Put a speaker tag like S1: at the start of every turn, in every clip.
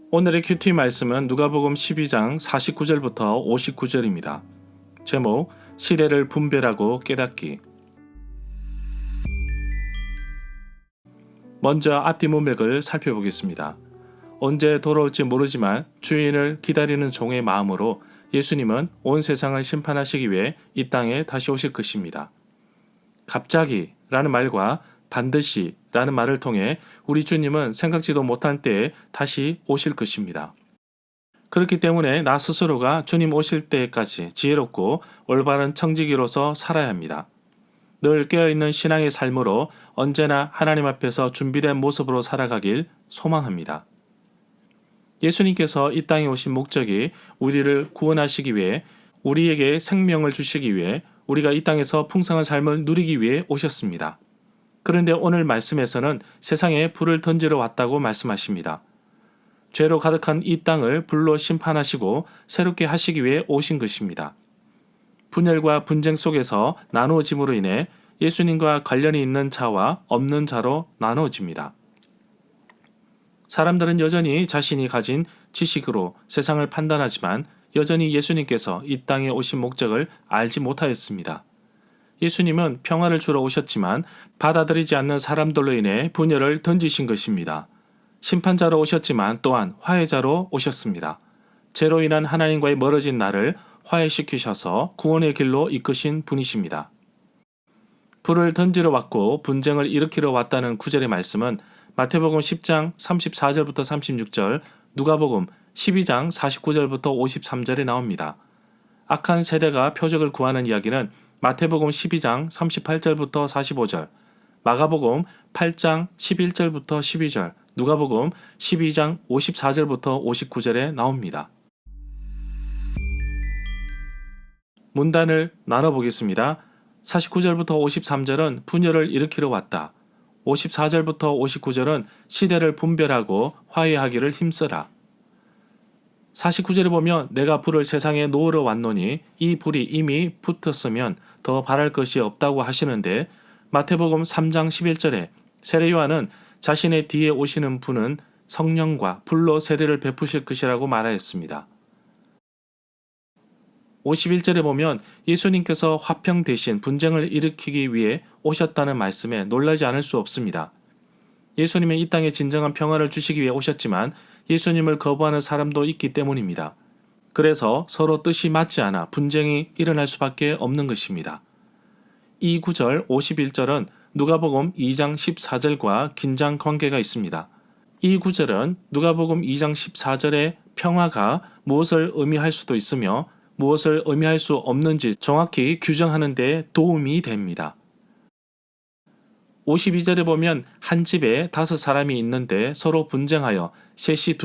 S1: 오늘의 큐티 말씀은 누가복음 12장 49절부터 59절입니다. 제목, 시대를 분별하고 깨닫기. 먼저 앞뒤 문맥을 살펴보겠습니다. 언제 돌아올지 모르지만 주인을 기다리는 종의 마음으로 예수님은 온 세상을 심판하시기 위해 이 땅에 다시 오실 것입니다. 갑자기 라는 말과 반드시 라는 말을 통해 우리 주님은 생각지도 못한 때에 다시 오실 것입니다. 그렇기 때문에 나 스스로가 주님 오실 때까지 지혜롭고 올바른 청지기로서 살아야 합니다. 늘 깨어있는 신앙의 삶으로 언제나 하나님 앞에서 준비된 모습으로 살아가길 소망합니다. 예수님께서 이 땅에 오신 목적이 우리를 구원하시기 위해, 우리에게 생명을 주시기 위해, 우리가 이 땅에서 풍성한 삶을 누리기 위해 오셨습니다. 그런데 오늘 말씀에서는 세상에 불을 던지러 왔다고 말씀하십니다. 죄로 가득한 이 땅을 불로 심판하시고 새롭게 하시기 위해 오신 것입니다. 분열과 분쟁 속에서 나누어짐으로 인해 예수님과 관련이 있는 자와 없는 자로 나누어집니다. 사람들은 여전히 자신이 가진 지식으로 세상을 판단하지만 여전히 예수님께서 이 땅에 오신 목적을 알지 못하였습니다. 예수님은 평화를 주러 오셨지만 받아들이지 않는 사람들로 인해 분열을 던지신 것입니다. 심판자로 오셨지만 또한 화해자로 오셨습니다. 죄로 인한 하나님과의 멀어진 나를 화해시키셔서 구원의 길로 이끄신 분이십니다. 불을 던지러 왔고 분쟁을 일으키러 왔다는 구절의 말씀은 마태복음 10장 34절부터 36절, 누가복음 12장 49절부터 53절에 나옵니다. 악한 세대가 표적을 구하는 이야기는 마태복음 12장 38절부터 45절, 마가복음 8장 11절부터 12절, 누가복음 12장 54절부터 59절에 나옵니다. 문단을 나눠보겠습니다. 49절부터 53절은 분열을 일으키러 왔다. 54절부터 59절은 시대를 분별하고 화해하기를 힘쓰라. 49절에 보면 내가 불을 세상에 놓으러 왔노니 이 불이 이미 붙었으면 더 바랄 것이 없다고 하시는데, 마태복음 3장 11절에 세례 요한은 자신의 뒤에 오시는 분은 성령과 불로 세례를 베푸실 것이라고 말하였습니다. 51절에 보면 예수님께서 화평 대신 분쟁을 일으키기 위해 오셨다는 말씀에 놀라지 않을 수 없습니다. 예수님은 이 땅에 진정한 평화를 주시기 위해 오셨지만 예수님을 거부하는 사람도 있기 때문입니다. 그래서 서로 뜻이 맞지 않아 분쟁이 일어날 수밖에 없는 것입니다. 이 구절 51절은 누가복음 2장 14절과 긴장 관계가 있습니다. 이 구절은 누가복음 2장 14절의 평화가 무엇을 의미할 수도 있으며 무엇을 의미할 수 없는지 정확히 규정하는 데 도움이 됩니다. 52절에 보면 한 집에 5사람이 있는데 서로 분쟁하여 셋이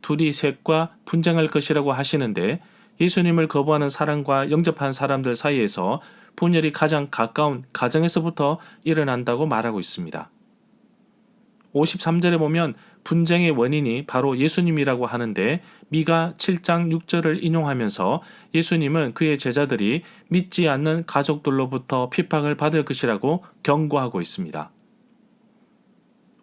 S1: 둘이 셋과 분쟁할 것이라고 하시는데, 예수님을 거부하는 사람과 영접한 사람들 사이에서 분열이 가장 가까운 가정에서부터 일어난다고 말하고 있습니다. 53절에 보면 분쟁의 원인이 바로 예수님이라고 하는데, 미가 7장 6절을 인용하면서 예수님은 그의 제자들이 믿지 않는 가족들로부터 핍박을 받을 것이라고 경고하고 있습니다.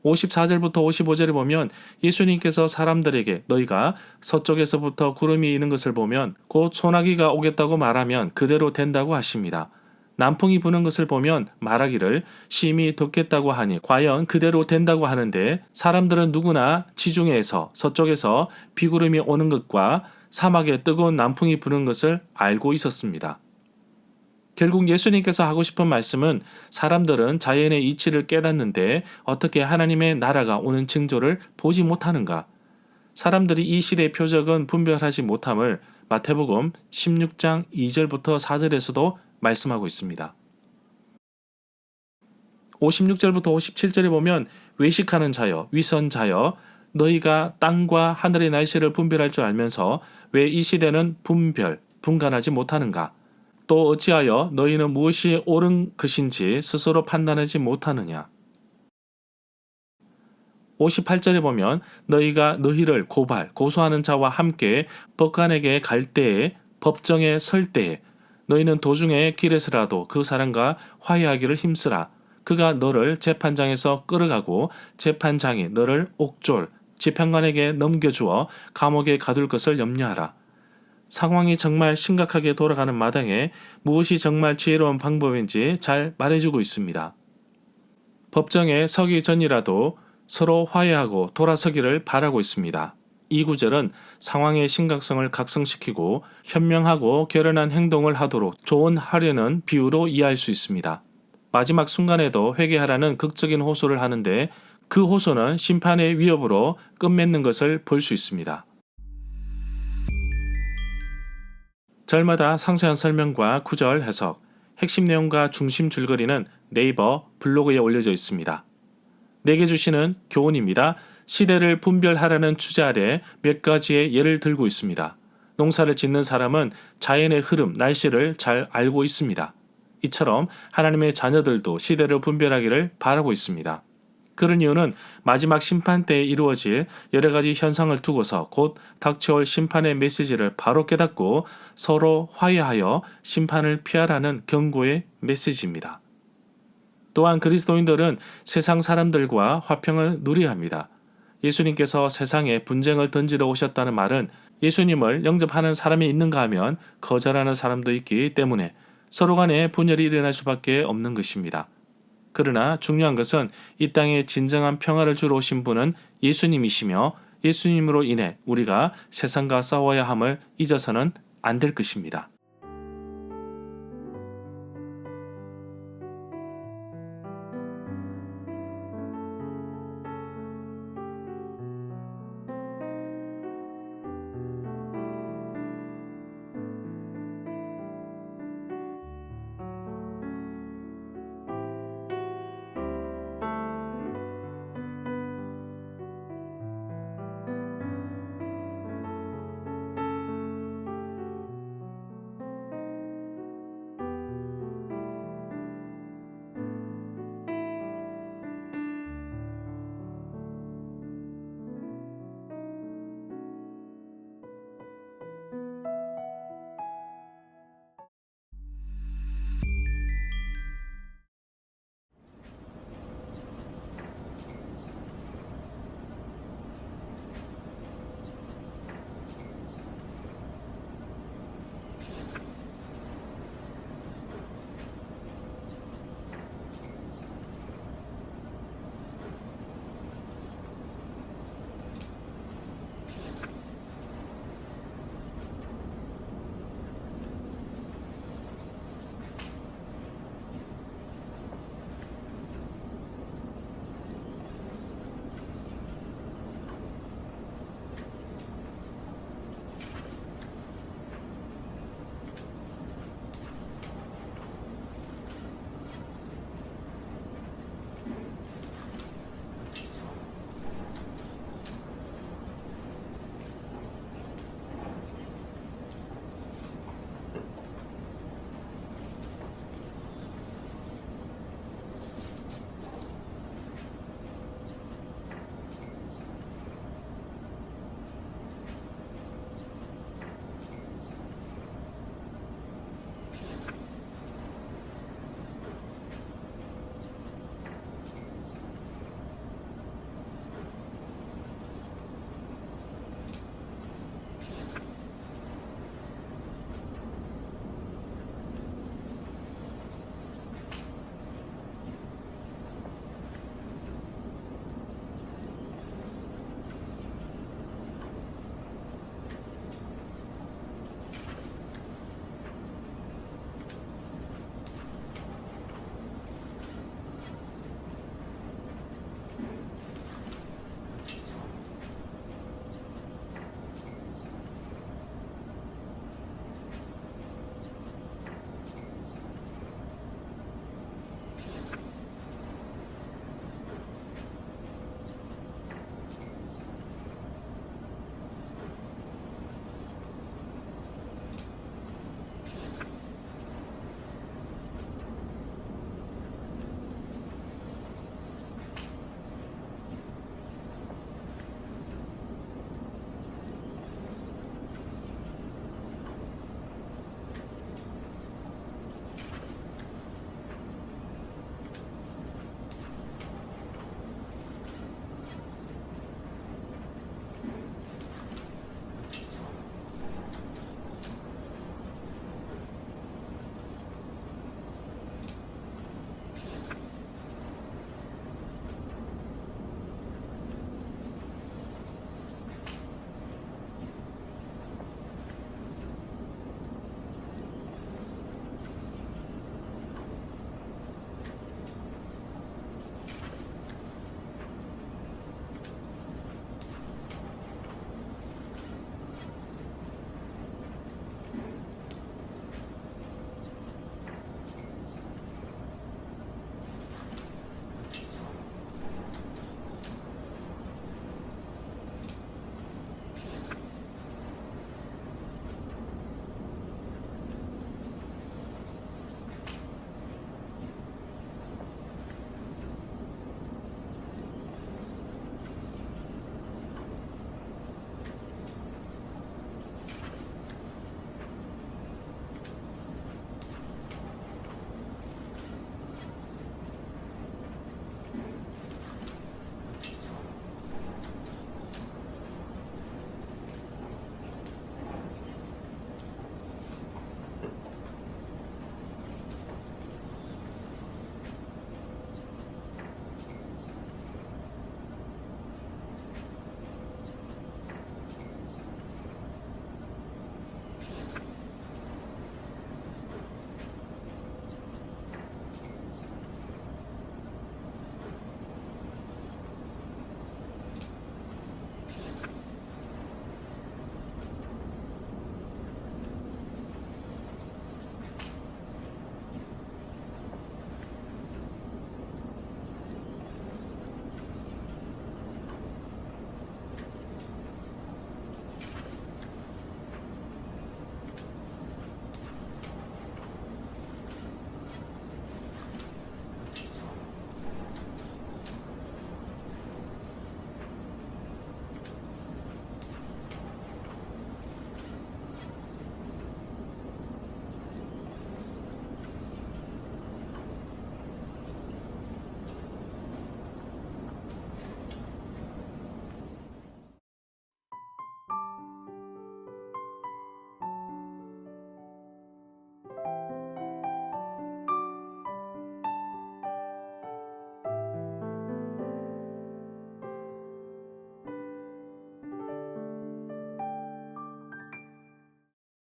S1: 54절부터 55절에 보면 예수님께서 사람들에게 너희가 서쪽에서부터 구름이 이는 것을 보면 곧 소나기가 오겠다고 말하면 그대로 된다고 하십니다. 남풍이 부는 것을 보면 말하기를 심히 덥겠다고 하니 과연 그대로 된다고 하는데, 사람들은 누구나 지중해에서 서쪽에서 비구름이 오는 것과 사막에 뜨거운 남풍이 부는 것을 알고 있었습니다. 결국 예수님께서 하고 싶은 말씀은 사람들은 자연의 이치를 깨닫는데 어떻게 하나님의 나라가 오는 징조를 보지 못하는가? 사람들이 이 시대의 표적은 분별하지 못함을 마태복음 16장 2절부터 4절에서도 말씀하고 있습니다. 56절부터 57절에 보면 외식하는 자여, 위선자여, 너희가 땅과 하늘의 날씨를 분별할 줄 알면서 왜 이 시대는 분간하지 못하는가? 또 어찌하여 너희는 무엇이 옳은 것인지 스스로 판단하지 못하느냐? 58절에 보면 너희가 너희를 고소하는 자와 함께 법관에게 갈 때에, 법정에 설 때에 너희는 도중에 길에서라도 그 사람과 화해하기를 힘쓰라. 그가 너를 재판장에서 끌어가고 재판장이 너를 옥졸, 재판관에게 넘겨주어 감옥에 가둘 것을 염려하라. 상황이 정말 심각하게 돌아가는 마당에 무엇이 정말 지혜로운 방법인지 잘 말해주고 있습니다. 법정에 서기 전이라도 서로 화해하고 돌아서기를 바라고 있습니다. 이 구절은 상황의 심각성을 각성시키고 현명하고 결연한 행동을 하도록 조언하려는 비유로 이해할 수 있습니다. 마지막 순간에도 회개하라는 극적인 호소를 하는데 그 호소는 심판의 위협으로 끝맺는 것을 볼 수 있습니다. 절마다 상세한 설명과 구절 해석, 핵심 내용과 중심 줄거리는 네이버 블로그에 올려져 있습니다. 내게 주시는 교훈입니다. 시대를 분별하라는 주제 아래 몇 가지의 예를 들고 있습니다. 농사를 짓는 사람은 자연의 흐름, 날씨를 잘 알고 있습니다. 이처럼 하나님의 자녀들도 시대를 분별하기를 바라고 있습니다. 그런 이유는 마지막 심판 때에 이루어질 여러 가지 현상을 두고서 곧 닥쳐올 심판의 메시지를 바로 깨닫고 서로 화해하여 심판을 피하라는 경고의 메시지입니다. 또한 그리스도인들은 세상 사람들과 화평을 누려야 합니다. 예수님께서 세상에 분쟁을 던지러 오셨다는 말은 예수님을 영접하는 사람이 있는가 하면 거절하는 사람도 있기 때문에 서로 간에 분열이 일어날 수밖에 없는 것입니다. 그러나 중요한 것은 이 땅에 진정한 평화를 주러 오신 분은 예수님이시며 예수님으로 인해 우리가 세상과 싸워야 함을 잊어서는 안 될 것입니다.